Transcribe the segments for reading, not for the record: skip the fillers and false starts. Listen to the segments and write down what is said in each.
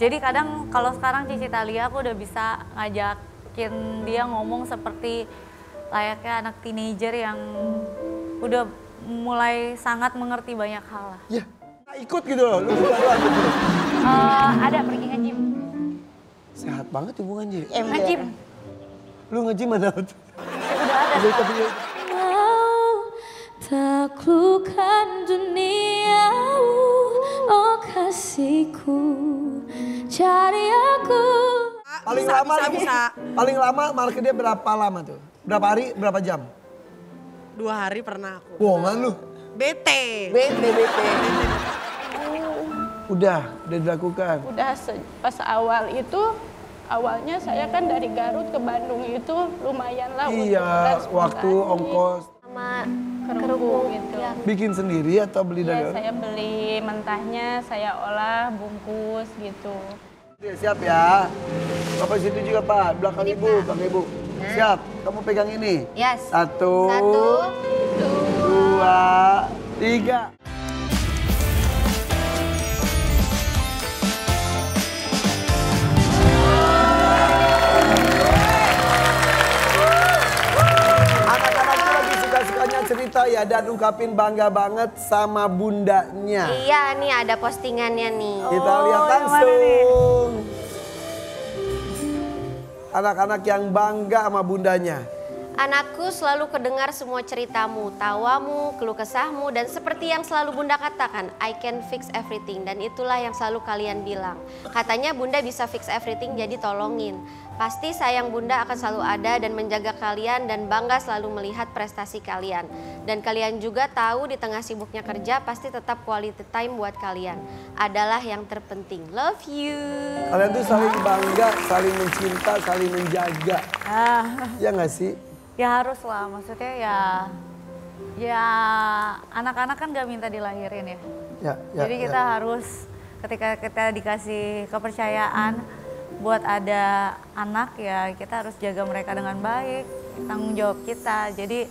Jadi kadang kalau sekarang Cici Thalia aku udah bisa ngajakin dia ngomong seperti layaknya anak teenager yang udah mulai sangat mengerti banyak hal lah. Ya, ikut gitu loh, lu bukan gitu. Ada pergi nge-gym. Sehat banget hubungannya. Nge-gym. Lu nge-gym ada? Udah ada. Mau taklukkan duniamu, oh kasihku, cari aku. Paling lama market dia berapa lama tuh? Berapa hari, berapa jam? 2 hari pernah aku. Bohongan lu. Bete. Udah dilakukan. Udah pas awalnya saya kan dari Garut ke Bandung itu lumayan lah. Iya, waktu ongkos. Sama kerupuk gitu. Ya. Bikin sendiri atau beli dari? Iya, saya beli mentahnya, saya olah, bungkus gitu. Siap ya. Bapak situ juga Pak, belakang Ini, Ibu, Pak. belakang Ibu. Siap, kamu pegang ini. Yes. 1, 1, 2, 3. Anak-anak itu lagi suka-sukanya cerita ya dan ungkapin bangga banget sama bundanya. Iya nih ada postingannya nih. Kita lihat langsung. Anak-anak yang bangga sama bundanya. Anakku selalu kedengar semua ceritamu, tawamu, keluh kesahmu, dan seperti yang selalu Bunda katakan, I can fix everything. Dan itulah yang selalu kalian bilang. Katanya Bunda bisa fix everything, jadi tolongin. Pasti sayang Bunda akan selalu ada dan menjaga kalian dan bangga selalu melihat prestasi kalian. Dan kalian juga tahu di tengah sibuknya kerja pasti tetap quality time buat kalian. Adalah yang terpenting. Love you. Kalian tuh saling bangga, saling mencinta, saling menjaga. Ya nggak sih? Ya harus lah, maksudnya ya anak-anak kan gak minta dilahirin ya. Jadi kita harus ketika kita dikasih kepercayaan buat ada anak ya kita harus jaga mereka dengan baik, tanggung jawab kita. Jadi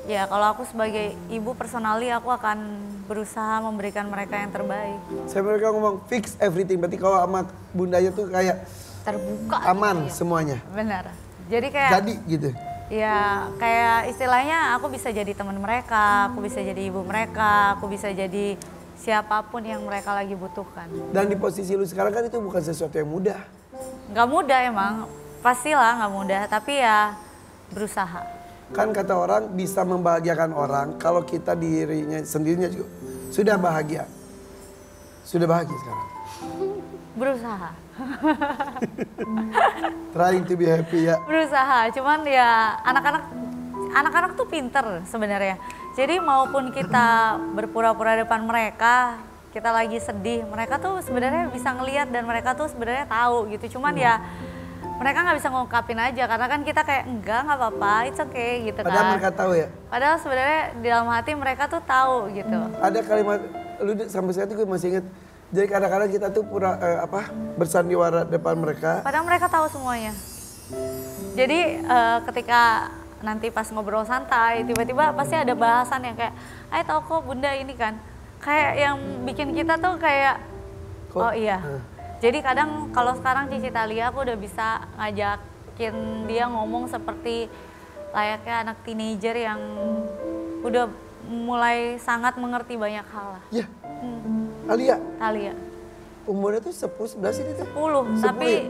ya kalau aku sebagai ibu personally aku akan berusaha memberikan mereka yang terbaik. Saya mereka ngomong fix everything, berarti kalau sama bundanya tuh kayak Terbuka. aman gitu ya. semuanya. Benar. Jadi kayak Jadi gitu. ya kayak istilahnya aku bisa jadi teman mereka, aku bisa jadi ibu mereka, aku bisa jadi siapapun yang mereka lagi butuhkan. Dan di posisi lu sekarang kan itu bukan sesuatu yang mudah. Gak mudah emang, pastilah gak mudah, tapi ya berusaha. Kan kata orang bisa membahagiakan orang kalau kita dirinya sendirinya juga sudah bahagia. Sudah bahagia sekarang. Berusaha. Trying to be happy ya. Berusaha, cuman ya anak-anak tuh pinter sebenarnya. Jadi maupun kita berpura-pura depan mereka, kita lagi sedih, mereka tuh sebenarnya bisa ngelihat dan mereka tuh sebenarnya tahu gitu. Cuman ya mereka nggak bisa ngungkapin aja karena kan kita kayak nggak apa-apa, it's okay gitu kan. Padahal mereka tahu ya. Padahal sebenarnya di dalam hati mereka tuh tahu gitu. Ada kalimat lu sampai sekarang tuh gue masih inget. Jadi kadang-kadang kita tuh bersandiwara depan mereka. Padahal mereka tahu semuanya. Jadi ketika nanti pas ngobrol santai, tiba-tiba pasti ada bahasan yang kayak, "Ayo tahu kok Bunda ini kan." Kayak yang bikin kita tuh kayak, oh iya. Jadi kadang kalau sekarang Cici Thalia aku udah bisa ngajakin dia ngomong seperti layaknya anak teenager yang udah mulai sangat mengerti banyak hal lah. Ya, Thalia. Thalia. Umurnya tuh 10-11 ini tuh. 10, tapi ya?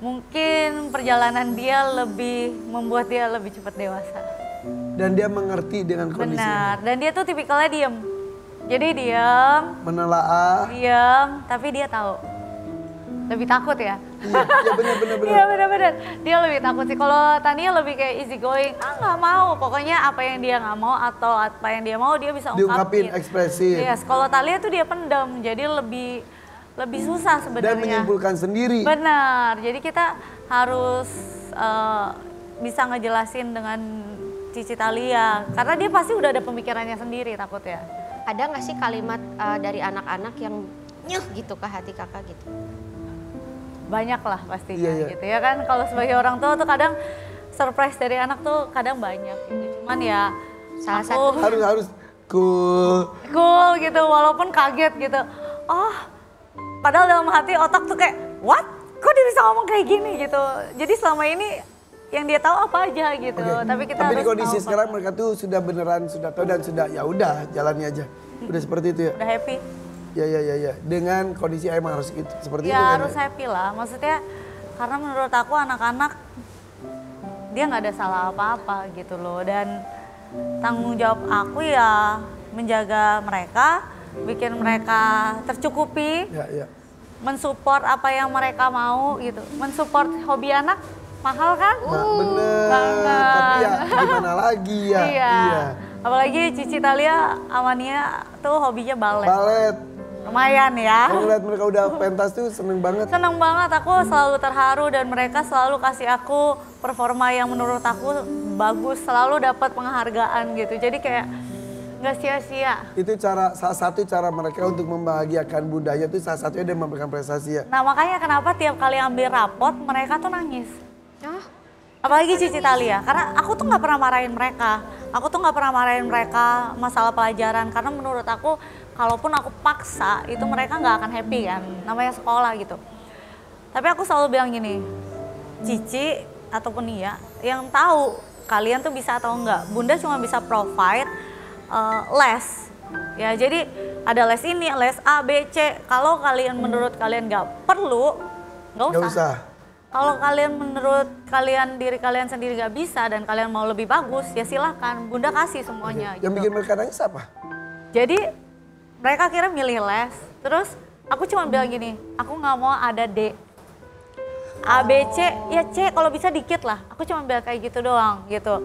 mungkin perjalanan dia lebih membuat dia lebih cepat dewasa. Dan dia mengerti dengan kondisi. Benar, dan dia tuh tipikalnya diem. Jadi diem, menelaah. diem, tapi dia tahu. Lebih takut ya? Iya, ya benar. Iya benar. Dia lebih takut sih. Kalau Tania lebih kayak easy going. Nggak mau. Pokoknya apa yang dia nggak mau atau apa yang dia mau dia bisa ungkapin. Diungkapin, ekspresi. Yes, kalau Thalia tuh dia pendam. Jadi lebih susah sebenarnya. Dan menyimpulkan sendiri. Benar. Jadi kita harus bisa ngejelasin dengan Cici Thalia. Karena dia pasti udah ada pemikirannya sendiri takut ya. Ada nggak sih kalimat dari anak-anak yang nyuh gitu ke hati kakak gitu? Banyak lah pastinya Iya. gitu ya kan. Kalau sebagai orang tua tuh kadang surprise dari anak tuh kadang banyak gitu. Cuman ya Salah aku Harus cool. cool gitu walaupun kaget gitu. Oh Padahal dalam hati otak tuh kayak, what? Kok dia bisa ngomong kayak gini gitu. Jadi selama ini yang dia tahu apa aja gitu. Tapi kita Tapi harus di kondisi tahu sekarang mereka tuh sudah beneran sudah tahu dan sudah ya udah jalani aja. Udah seperti itu ya. udah happy. Ya. Dengan kondisi emang harus itu seperti itu Ya kan. harus happy lah. Maksudnya karena menurut aku anak-anak dia nggak ada salah apa-apa gitu loh. Dan tanggung jawab aku ya menjaga mereka, bikin mereka tercukupi. Ya. Mensupport apa yang mereka mau gitu. Mensupport hobi anak mahal kan? Nah, bener. banget. Tapi ya gimana lagi ya. Iya. Apalagi Cici Talia Amania tuh hobinya balet. Balet. Lumayan ya. Kalau ngeliat mereka udah pentas tuh seneng banget. Seneng banget, aku selalu terharu dan mereka selalu kasih aku performa yang menurut aku bagus, selalu dapat penghargaan gitu. Jadi kayak nggak sia-sia. Itu salah satu cara mereka untuk membahagiakan bundanya tuh salah satunya dia memberikan prestasi ya. Nah makanya kenapa tiap kali ambil rapot mereka tuh nangis. Oh, Apalagi Cici Talia, karena aku tuh nggak pernah marahin mereka. Aku tuh nggak pernah marahin mereka masalah pelajaran, karena menurut aku kalaupun aku paksa itu mereka nggak akan happy kan, namanya sekolah gitu. Tapi aku selalu bilang gini, Cici ataupun Nia yang tahu kalian tuh bisa atau enggak. Bunda cuma bisa provide les. Ya jadi ada les ini, les A, B, C. Kalau kalian menurut kalian nggak perlu, nggak Gak usah. usah. Kalau kalian menurut kalian diri kalian sendiri nggak bisa dan kalian mau lebih bagus, ya silahkan. Bunda kasih semuanya. Yang gitu. bikin mereka nangis apa? Jadi mereka kira milih les, terus aku cuma bilang gini, aku nggak mau ada D. A, B, C, ya C kalau bisa dikit lah. Aku cuma bilang kayak gitu doang gitu.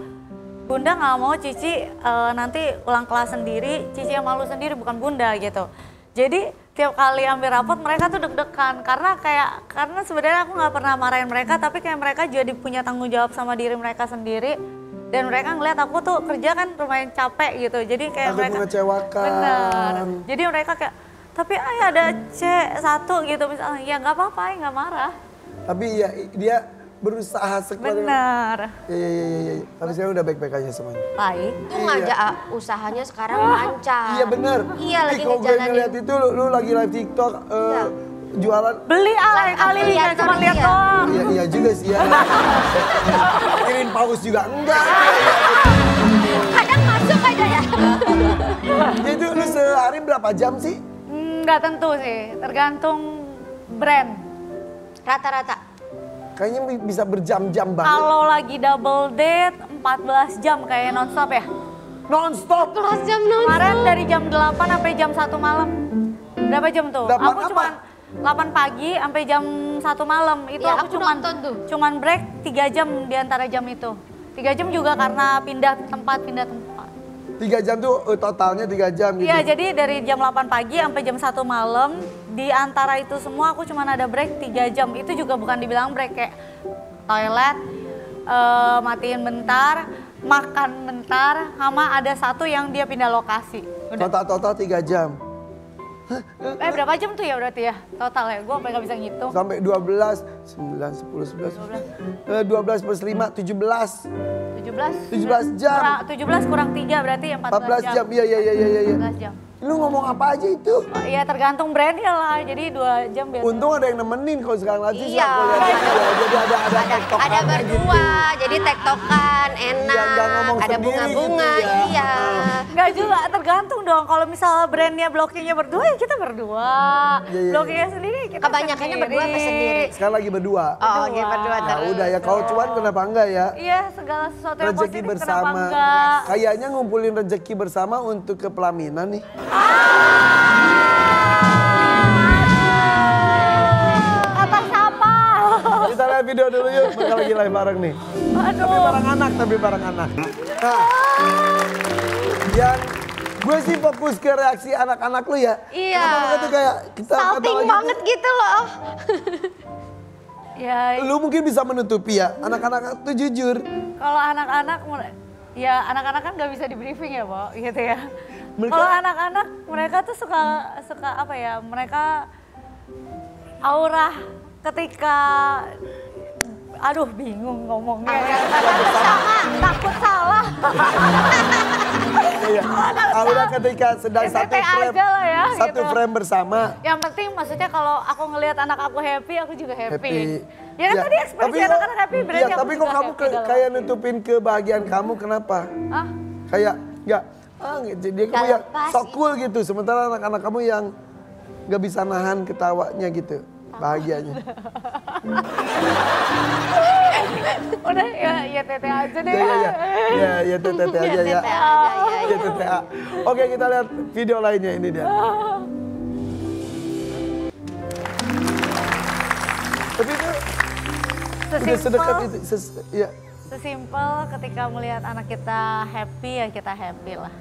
Bunda nggak mau Cici nanti ulang kelas sendiri, Cici yang malu sendiri bukan Bunda gitu. Jadi tiap kali ambil rapot mereka tuh deg-degan karena sebenarnya aku nggak pernah marahin mereka, tapi kayak mereka jadi punya tanggung jawab sama diri mereka sendiri. Dan mereka ngeliat aku tuh kerja kan lumayan capek gitu, jadi kayak Takut mereka mengecewakan. bener. Jadi mereka kayak, tapi ayah ada C1 gitu misalnya, ya nggak apa-apa, ayah nggak marah. Tapi ya dia berusaha sekuat. Bener. Ya. Tapi sekarang udah baik-baik aja semuanya. Baik. untung aja usahanya sekarang lancar. Iya bener. Iya lagi Kalau gue ngejalanin. ngeliat itu lu lagi live TikTok jualan. Beli alay kali, lihat cuma kali lihat ya. doang. Iya juga sih ya. Kirim paus juga enggak. Kadang masuk aja ya. Ya itu lu sehari berapa jam sih? Nggak tentu sih, tergantung brand. Rata-rata. Kayaknya bisa berjam-jam banget. Kalau lagi double date 14 jam kayak nonstop ya. Non-stop. 12 jam non. Kemarin dari jam 8 sampai jam 1 malam. Berapa jam tuh? 8 Aku apa? cuma 8 pagi sampai jam 1 malam. Itu Ya, aku aku nonton tuh. cuman break 3 jam di antara jam itu. 3 jam juga karena pindah tempat. 3 jam tuh totalnya 3 jam gitu. Iya, jadi dari jam 8 pagi sampai jam 1 malam, di antara itu semua aku cuma ada break 3 jam. Itu juga bukan dibilang break, kayak toilet, matiin bentar, makan bentar, sama ada satu yang dia pindah lokasi. Udah. Total 3 jam. Berapa jam tuh ya berarti ya total ya? Gue sampai gak bisa ngitung. Sampai 12, 9, 10, 11, 12 plus 5, 17. 17 jam. 17 kurang 3 berarti ya 14 jam, iya. 14 jam. Lu ngomong apa aja itu? Oh, iya tergantung brandnya lah, jadi 2 jam biasa. Untung ada yang nemenin kalau sekarang lagi Iya. aku lihat ya. Jadi ada tektokan Ada berdua, jadi tektokan enak. Jangan ngomong Ada sendiri bunga-bunga, gitu ya. iya. Enggak juga, tergantung dong. Kalau misalnya brandnya blockingnya berdua ya kita berdua. Iya. Blockingnya sendiri kita Kebanyakannya berdua apa sendiri? Sekarang lagi berdua. Oh, oke berdua Nah, terus. udah ya kalau cuan kenapa enggak ya? Iya, segala sesuatu yang Rezeki positif kenapa bersama. enggak? Kayaknya ngumpulin rezeki bersama untuk ke pelaminan nih. Kata siapa? Kita lihat video dulu yuk, mereka lagi live bareng nih. Aduh. Tapi bareng anak. Nah, yang gue sih fokus ke reaksi anak-anak lu ya. Iya. Kenapa mereka tuh kayak kita Salting ketawa banget gitu loh. Ya, Lu mungkin bisa menutupi ya, anak-anak tuh jujur. kalau anak-anak, ya anak-anak kan nggak bisa di briefing ya, Bo, gitu ya. Mereka- Kalau anak-anak, mereka tuh suka apa ya? Mereka aura ketika, aduh bingung ngomongnya. Ya. Takut salah. Iya. Udah ketika sedang satu STT frame, aja lah ya, satu gitu. frame bersama. Yang penting maksudnya kalau aku ngelihat anak aku happy, aku juga happy. Happy. Ya kan tadi ekspresi anak-anak happy, berarti iya, aku tapi juga kok kamu happy dalam kayak hati. nutupin kebahagiaan kamu, kenapa? Hah? Kayak nggak, jadi kamu Nggak yang lepas, sok cool gitu. Sementara anak-anak kamu yang nggak bisa nahan ketawanya gitu, bahagianya. Udah ya tete aja deh. Ya tete aja ya. Ya tete. Oke, kita lihat video lainnya ini dia. Tapi itu udah sedekat itu, ya. Sesimpel ketika melihat anak kita happy, ya kita happy lah.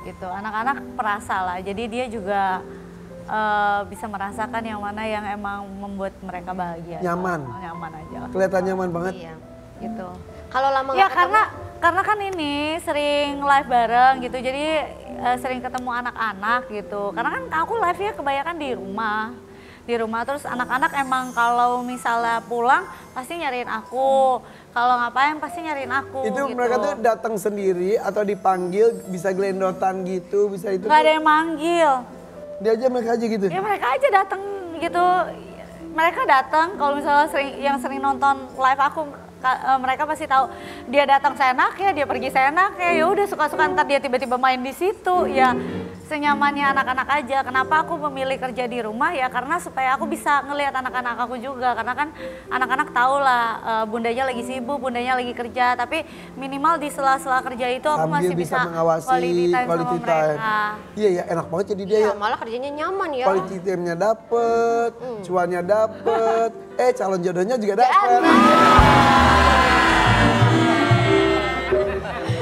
Gitu, anak-anak perasa lah. Jadi dia juga bisa merasakan yang mana yang emang membuat mereka bahagia. Nyaman. Nyaman aja lah. Kelihatan nyaman banget. Iya. Gitu. Kalau lama Ya nggak ketemu, karena kan ini sering live bareng gitu, jadi sering ketemu anak-anak gitu. Karena kan aku live-nya kebanyakan di rumah terus anak-anak emang kalau misalnya pulang pasti nyariin aku, kalau ngapain pasti nyariin aku. Itu gitu. mereka tuh datang sendiri atau dipanggil, bisa gelendotan gitu, bisa itu. Nggak ada yang manggil, Dia aja mereka aja gitu. ya mereka aja datang gitu. Mereka datang kalau misalnya yang sering nonton live aku, mereka pasti tahu dia datang seenaknya, dia pergi seenaknya. Ya udah suka-suka, ntar dia tiba-tiba main di situ. Ya senyamannya anak-anak aja. Kenapa aku memilih kerja di rumah ya karena supaya aku bisa ngelihat anak-anak aku juga. Karena kan anak-anak tahu lah bundanya lagi sibuk, bundanya lagi kerja. Tapi minimal di sela-sela kerja itu aku Sambil masih bisa mengawasi quality time sama mereka. Iya ya, enak banget jadi dia iya, ya. malah kerjanya nyaman ya. Quality time-nya dapet, cuannya dapet, calon jodohnya juga dapet.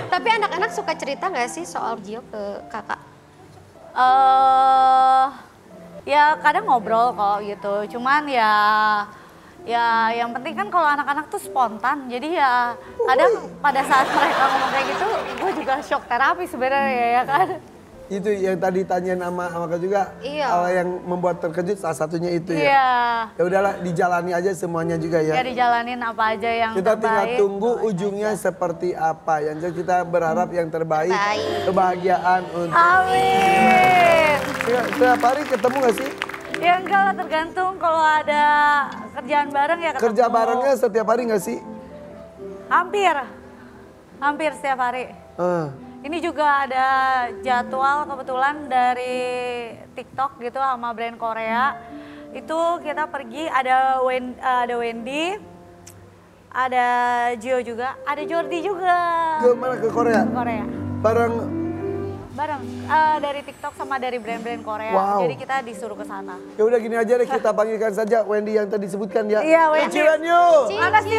Tapi anak-anak suka cerita nggak sih soal Gio ke kakak? Ya kadang ngobrol kok gitu. Cuman ya yang penting kan kalau anak-anak tuh spontan. Jadi ya kadang pada saat mereka ngomong kayak gitu, gue juga shock terapi sebenarnya ya kan. Itu yang tadi tanyain sama kau juga, Iya. hal yang membuat terkejut salah satunya itu ya. Iya. Ya udahlah, dijalani aja semuanya juga Ya ya. dijalanin apa aja yang Kita tinggal terbaik. tunggu ujungnya seperti apa. Yang jelas kita berharap yang terbaik, Terbaik. kebahagiaan untuk. Amin. Setiap hari ketemu gak sih? Ya enggak lah, tergantung kalau ada kerjaan bareng ya ketemu. Kerja barengnya setiap hari gak sih? Hampir setiap hari. Eh, Ini juga ada jadwal kebetulan dari TikTok gitu sama brand Korea. Itu kita pergi, ada Wendy, ada Gio juga, ada Jordi juga. ke mana, ke Korea? Korea. Bareng, Dari TikTok sama dari brand-brand Korea. Wow. Jadi kita disuruh ke sana. ya udah gini aja deh, kita panggilkan saja Wendy yang tadi disebutkan ya. Iya, Wendy. Cilen yuk. Makasih